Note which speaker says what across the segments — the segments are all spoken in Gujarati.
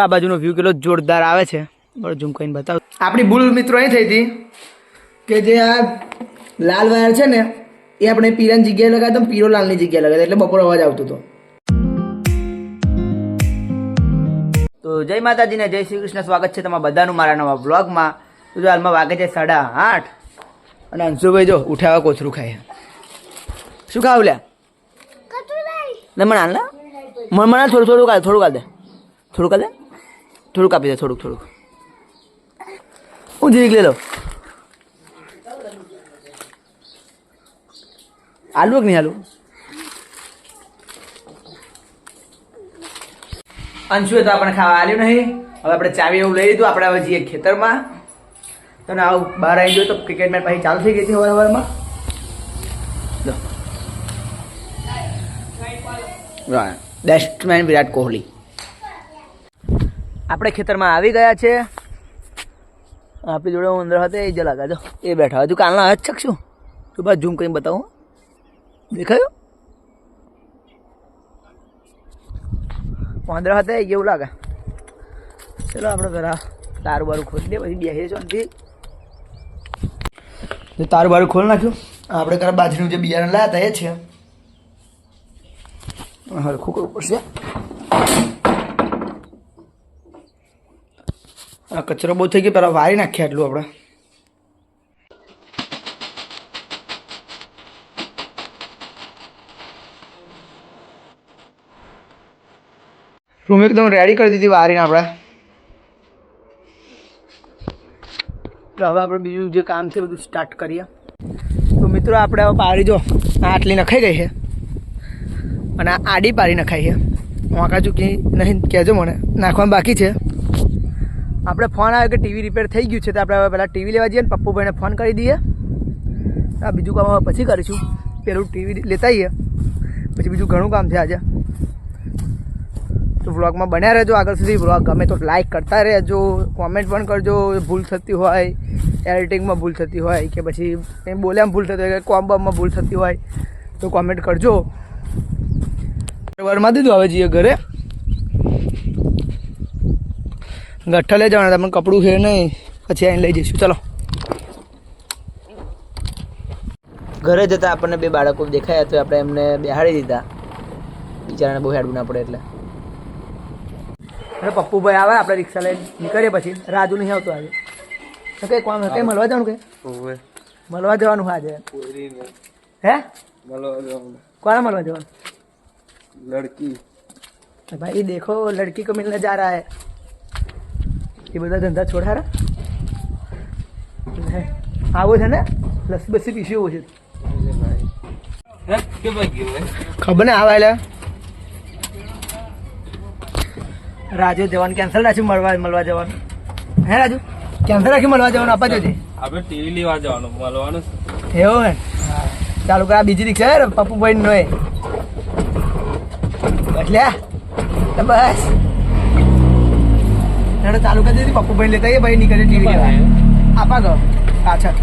Speaker 1: આ બાજુનો વ્યૂ કેટલો જોરદાર આવે છે. બરાબર ઝૂમ કરીને બતાવું. આપણી ભૂલ મિત્રો અહીં થઈ હતી કે જે આ લાલ વાયર છે ને એ આપણે પીરાની જગ્યાએ લગાવ્યો તો પીરો લાલની જગ્યાએ લગાવ્યો એટલે બપોર અવાજ આવતો હતો. તો જય માતાજી ને જય શ્રી કૃષ્ણ. સ્વાગત છે તમારા બધાનું મારા નવા બ્લોગમાં. તો જો હાલમાં વાગે છે 8:30 અને અંશુભાઈ જો ઉઠાવા કોથરું ખાય. શું ખાવ લ્યા? ના મને હાલ ના મને થોડું કાઢ દે થોડું કાપી દે થોડુંક હું જીરીક લઈ લો. આલુ કે નહીં આલુ? અંશુએ તો આપણે ખાવા આલ્યું નહીં. હવે આપણે ચાવી એવું લઈ લીધું. આપણે હવે જઈએ ખેતરમાં. તો ને આવું બહાર આવી ગયો તો ક્રિકેટ મેચ પછી ચાલુ થઈ ગઈ હતી સવારમાં. બેસ્ટમેન વિરાટ કોહલી. આપણે ખેતરમાં આવી ગયા છે. આપણી જોડે ઉંદર હતા એ જલા જો એ બેઠા હજુ કાલના હાથ શકશું. તું બસ ઝૂમ કરીને બતાવું. દેખાયું? ઉંદર હતા એવું લાગે. ચલો આપણે ઘરા તારું બારું ખોલી દે પછી બેસીએ શાંતિ. તારું બારું ખોલી નાખ્યું. આપણે ઘરે બાજરીનું જે બિયારણ લાયા હતા એ છે. હરખું કરવું પડશે. આ કચરો બહુ થઈ ગયો. પહેલાં વારી નાખીએ આટલું આપણે. રૂમ એકદમ રેડી કરી દીધી વારીને આપણે. તો હવે આપણે બીજું જે કામ છે બધું સ્ટાર્ટ કરીએ. તો મિત્રો આપણે હવે પારી જો આટલી નખાઈ ગઈ છે અને આ આડી પારી નખાઈ છે. વાંકા ચૂકી નહીં કહેજો મને, નાખવાનું બાકી છે. આપણે ફોન આવ્યો કે ટીવી રિપેર થઈ ગયું છે તો આપણે હવે પહેલાં ટીવી લેવા જઈએ ને પપ્પુભાઈને ફોન કરી દઈએ. આ બીજું કામ હવે પછી કરીશું. પેલું ટીવી લેતા આવીએ પછી બીજું ઘણું કામ છે આજે. તો વ્લોગમાં બન્યા રહેજો આગળ સુધી. વ્લોગ ગમે તો લાઈક કરતા રહેજો, કોમેન્ટ પણ કરજો. ભૂલ થતી હોય, એડિટિંગમાં ભૂલ થતી હોય કે પછી કંઈ બોલ્યામાં ભૂલ થતી હોય કે કોમ્બમાં ભૂલ થતી હોય તો કોમેન્ટ કરજો. વરમાં દીધું હવે જઈએ ઘરે. ગઠ્ઠા લઈ જવાના તમને કપડું છે નહીં પછી આવીને લઈ જઈશું. ચલો ઘરે જતાં આપણને બે બાળકો દેખાયા તો આપણે એમને બેહાડી દીધા. બિચારાને બહુ હેડવું ના પડે એટલે. અરે પપ્પુભાઈ આવે આપણે રિક્ષા લઈને નીકળીએ પછી. રાજુ નહીં આવતો આજે. કંઈ કોમ કંઈ મળવા જવાનું કે મળવા જવાનું આજે? હે કોને મળવા જવાનું?
Speaker 2: लड़की
Speaker 1: भाई देखो लड़की को मिलने जा रहा है. ये બધા ધંધા છોડા આવો છે ને લસ્સી બસ્સી પીસી એવું છે ખબર ને આવે એટલે રાજુ જવાનું કેન્સલ રાખ્યું. મળવા જવાનું. હે રાજુ કેન્સલ રાખ્યું મળવા જવાનું. આપા જોજે
Speaker 2: આપણે ટીવી લેવા જવાનું મળવાનું
Speaker 1: એવું હે. ચાલુ કર. આ બીજી રિક્ષા હે પપ્પુભાઈ નો એટલે બસ ચાલુ કરી દીધી. પપ્પુભાઈ લેતા આવીએ ભાઈ નીકળે ટીવી લેવા. આપા ગયો પાછળ.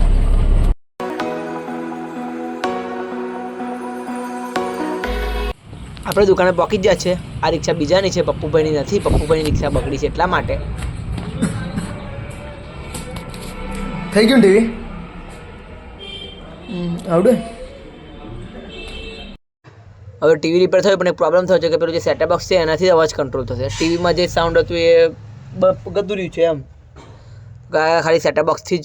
Speaker 1: આપણે દુકાને પહોંચી જ છે. આ રિક્ષા બીજાની છે, પપ્પુભાઈની નથી. પપ્પુભાઈની રિક્ષા બગડી છે એટલા માટે. થઈ ગયું ટીવી આવડે. હવે ટીવી રિપેર થયો પણ એક પ્રોબ્લેમ થયો છે કે પેલું જે સેટઅપ બોક્સ છે એનાથી અવાજ કંટ્રોલ થશે. ટીવીમાં જે સાઉન્ડ હતું એ ગદુર્યું છે એમ. ખાલી સેટઅપ બોક્સથી જ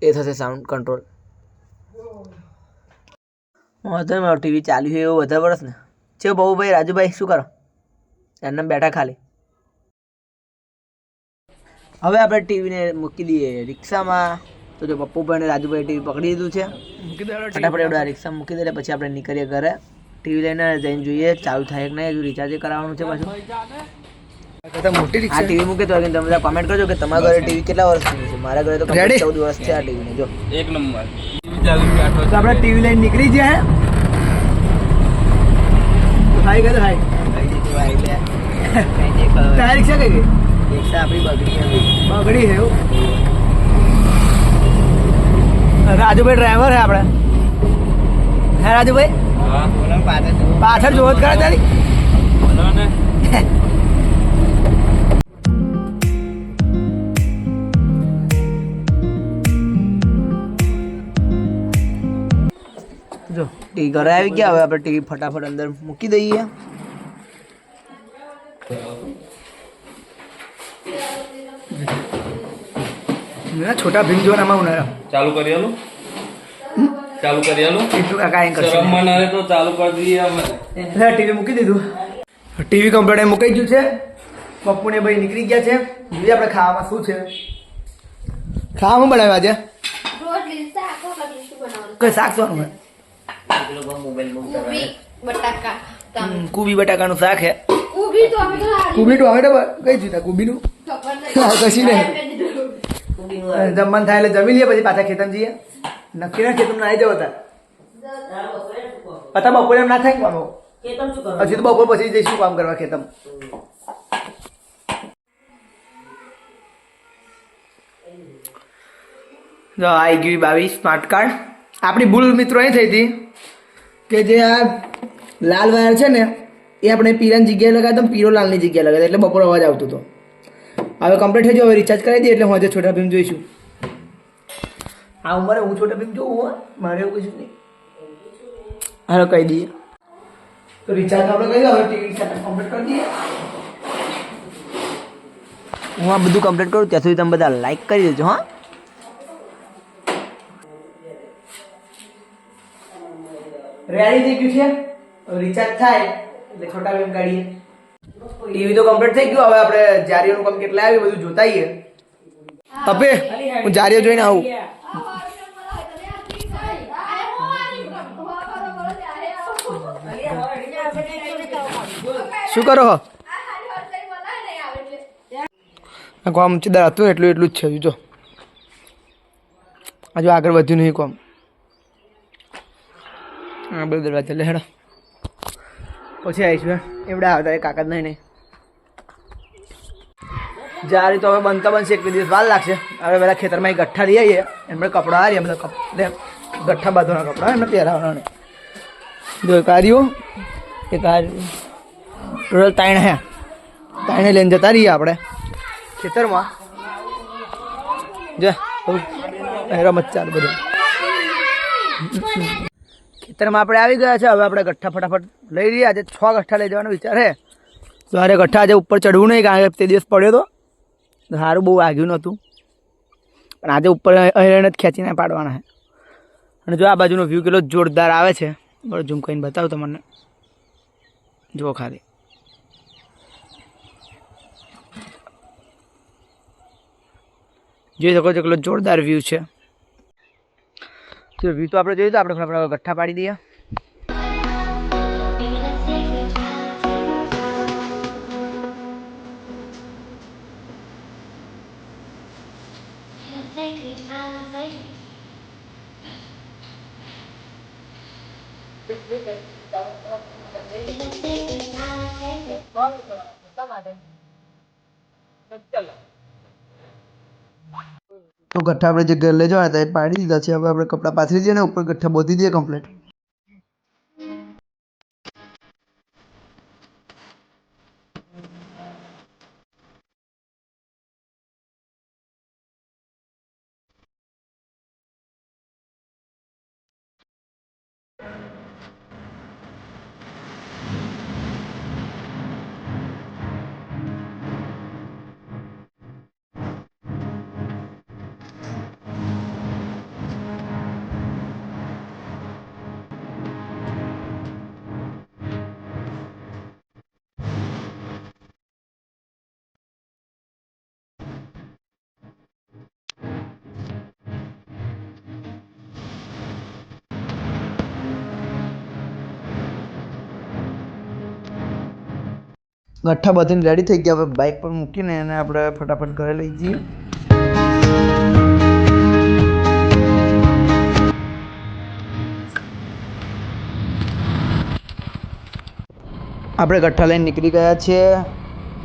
Speaker 1: એ થશે સાઉન્ડ કંટ્રોલ. વાંધો નહીં. મારું ટીવી ચાલ્યું છે એવું વધારે વર્ષ ને છે. બહુભાઈ રાજુભાઈ શું કરો? એમને બેઠા ખાલી. હવે આપણે ટીવીને મૂકી દઈએ રિક્ષામાં. તો જો પપ્પુભાઈ અને રાજુભાઈ ટીવી પકડી દીધું છે. ફટાફટ એવડા રિક્ષા મૂકી દઈએ પછી આપણે નીકળીએ ઘરે. ટીવી લઈને જઈને જોઈએ ચાલુ થાય કે નહીં. હજુ રિચાર્જ કરાવવાનું છે પાછું. મોટી રિક્ષા. આ ટીવી મૂકે તો તમે બધા કોમેન્ટ કરજો કે તમારા ઘરે ટીવી કેટલા વર્ષની છે. મારા ઘરે તો 14 વર્ષ છે આ ટીવીને. જો
Speaker 2: એક નંબર.
Speaker 1: તો આપણે ટીવી લઈને નીકળી જાય. હાઈ કરે હાઈ. તારી રિક્ષા કઈ ગઈ? રિક્ષા આપણી બગડી છે એવું. રાજુભાઈ ડ્રાઈવર હે આપણે. હે રાજુભાઈ પાછળ જોવો જ કરે તારી. ટીવી ઘરે આવી ગયા. હવે આપણે ટીવી ફટાફટ અંદર મૂકી દઈએ. છોટા ભીમ જોવાના ઉનાળા
Speaker 2: ચાલુ કરી આલું ચાલુ કરી આલું
Speaker 1: એટલું કાંઈ કરશે
Speaker 2: શરમ માં ના રહે તો ચાલુ કરી દઈએ અમે.
Speaker 1: ટીવી મૂકી દીધું. ટીવી કમ્પ્લીટ મૂકી ગયું છે. પપ્પુ ને ભાઈ નીકળી ગયા છે. જોઈએ આપણે ખાવામાં શું છે. ખાવામાં બનાવ્યા આજે કઈ શાક શું કુબી બટાકાનું શાક હે. કુબી ટોમેટો કઈ જોતા કુબીનું કશી નહીં. જમવાનું થાય એટલે જમી લઈએ પછી પાછા ખેતમ જઈએ. નક્કી ના ખેતમ આવી જાવ હતા બપોરે એમ ના થાય કામ પછી તો બપોર પછી જઈશું કામ કરવા ખેતમ. આવી ગયું 22 સ્માર્ટ કાર્ડ. આપણી ભૂલ મિત્રો એ થઈ હતી કે જે આ લાલ વાયર છે ને એ આપણે પીરાની જગ્યાએ લગાવતા પીરો લાલની જગ્યાએ લગાવતા એટલે બપોર અવાજ આવતો હતો. હવે કમ્પ્લીટ થઈ ગયો. હવે રિચાર્જ કરાવી દઈએ એટલે હું આજે છોટા ભીમ જોઈશું. આ ઉંમરે હું છોટા ભીમ જોઉં હો મારે એવું કશું નહીં. હાલો કહી દઈએ તો રિચાર્જ આપણે કહી દો. હવે ટીવી કમ્પ્લીટ કરી દઈએ. હું આ બધું કમ્પ્લીટ કરું ત્યાં સુધી તમે બધા લાઈક કરી દેજો. હા રેડી થઈ ગયું છે. રિચાર્જ થાય એટલે છોટા ભીમ કાઢીએ. ટીવી તો કમ્પ્લીટ થઈ ગયું. હવે આપણે જારીઓનું કામ કેટલા આવ્યું બધું જોતાઈએ. અપે હું જારીઓ જોઈને આવું. શું કરો હો કોમ ચીદર હતું એટલું જ છે. જો હજુ આગળ વધ્યું નહીં કોમ. હા બધું દરવાજા લે હેડો પછી આવીશું. એવડા આવતા કાકા જ નહીં. જારી તો હવે બનતા બનશે. એક દિવસ વાર લાગશે. હવે બધા ખેતરમાં ગઠ્ઠા લઈ આવીએ. એમને કપડાં હારીએ બધા ગઠ્ઠા બાંધવાના કપડાં એમને પહેરાવાના. જો એક હાર્યું એક હાર્યું ટોટલ 3 હે. 3 લઈને જતા રહીએ આપણે ખેતરમાં. જો રમત ચાલુ બધું. ખેતરમાં આપણે આવી ગયા છે. હવે આપણે ગઠ્ઠા ફટાફટ લઈ રહીએ. આજે 6 ગઠ્ઠા લઈ જવાનો વિચાર છે. સવારે ગઠ્ઠા આજે ઉપર ચડવું નહીં કારણ કે તે દિવસ પડ્યો તો સારું બહુ વાગ્યું નહોતું. પણ આજે ઉપર અહીં જ ખેંચીને પાડવાના છે. અને જો આ બાજુનો વ્યૂ કેટલો જોરદાર આવે છે. બરાબર ઝૂમ કરીને બતાવું તમને. જુઓ ખાલી જોઈ શકો છો કેટલો જોરદાર વ્યૂ છે. તો વ્યૂ તો આપણે જોઈએ તો આપણે ફટાફટ ગઠ્ઠા પાડી દઈએ. તો ગઠ્ઠા આપણે જે ઘર લઈ જવાના હતા એ પાડી દીધા છે. હવે આપણે કપડાં પાથરી દઈએ ને ઉપર ગઠ્ઠા બોધી દઈએ કમ્પ્લીટ. ગઠ્ઠા બધીને રેડી થઈ ગયા. હવે બાઇક પર મૂકીને એને આપણે ફટાફટ ઘરે લઈ જઈએ. આપણે ગઠ્ઠા લઈને નીકળી ગયા છીએ.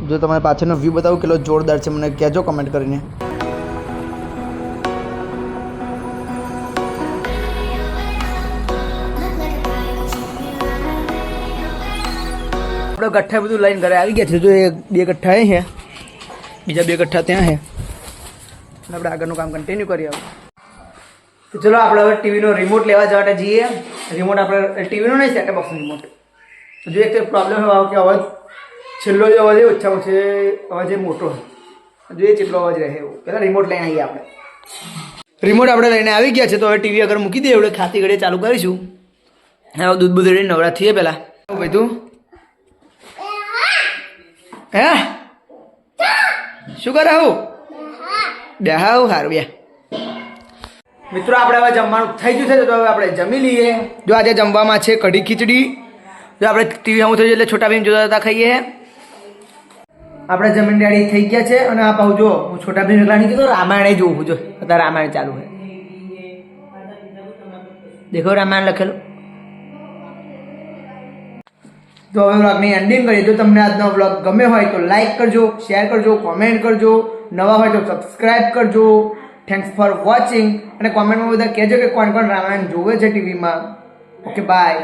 Speaker 1: જો તમારે પાછળનો વ્યૂ બતાવું કેટલો જોરદાર છે મને કહેજો કમેન્ટ કરીને. આપણે ગઠ્ઠા બધું લઈને ઘરે આવી ગયા છે. જો એ 2 ગઠ્ઠા અહીં છે, બીજા 2 ગઠ્ઠા ત્યાં છે. આપણે આગળનું કામ કન્ટિન્યુ કરીએ. તો ચલો આપણે હવે ટીવીનો રિમોટ લેવા જવા જઈએ. રિમોટ આપણે ટીવીનો નહીં, સેટઅપ બોક્સનો રિમોટ. જો એક તો પ્રોબ્લેમ એવો કે અવાજ છેલ્લો જે અવાજ એ ઓછામાં છે અવાજ એ મોટો હોય, જો એ કેટલો અવાજ રહે એવું. પહેલાં રિમોટ લઈને આવીએ આપણે. રિમોટ આપણે લઈને આવી ગયા છે, તો હવે ટીવી આગળ મૂકી દઈએ. આપણે ખાતી ઘડીએ ચાલુ કરીશું. હવે દૂધ બૂધ રેડી નવરા થઈએ પહેલાં. ભાઈ તું હે શું કરે હું બે હાવ સારું બે. મિત્રો આપણે હવે જમવાનું થઈ ગયું છે, તો હવે આપણે જમી લઈએ. જો આજે જમવામાં છે કઢી ખીચડી. જો આપણે ટીવી સામું થયું એટલે છોટા ભીમ જોતા હતા ખાઈએ. આપણે જમીન રેડી થઈ ગયા છે. અને આ પાછું જો હું છોટા ભીમ એકલા નહીં કીધું, રામાયણ જોવું. જો અત્યારે રામાયણ ચાલુ છે, દેખો રામાયણ લખેલું. તો હવે વ્લોગની એન્ડિંગ કરીએ. જો તમને આજનો વ્લોગ ગમે હોય તો લાઈક કરજો, શેર કરજો, કોમેન્ટ કરજો. નવા હોય તો સબસ્ક્રાઈબ કરજો. Thanks for watching. અને કોમેન્ટમાં બધા કહેજો કે કોણ કોણ રામાયણ જોવે છે ટીવીમાં. Okay bye.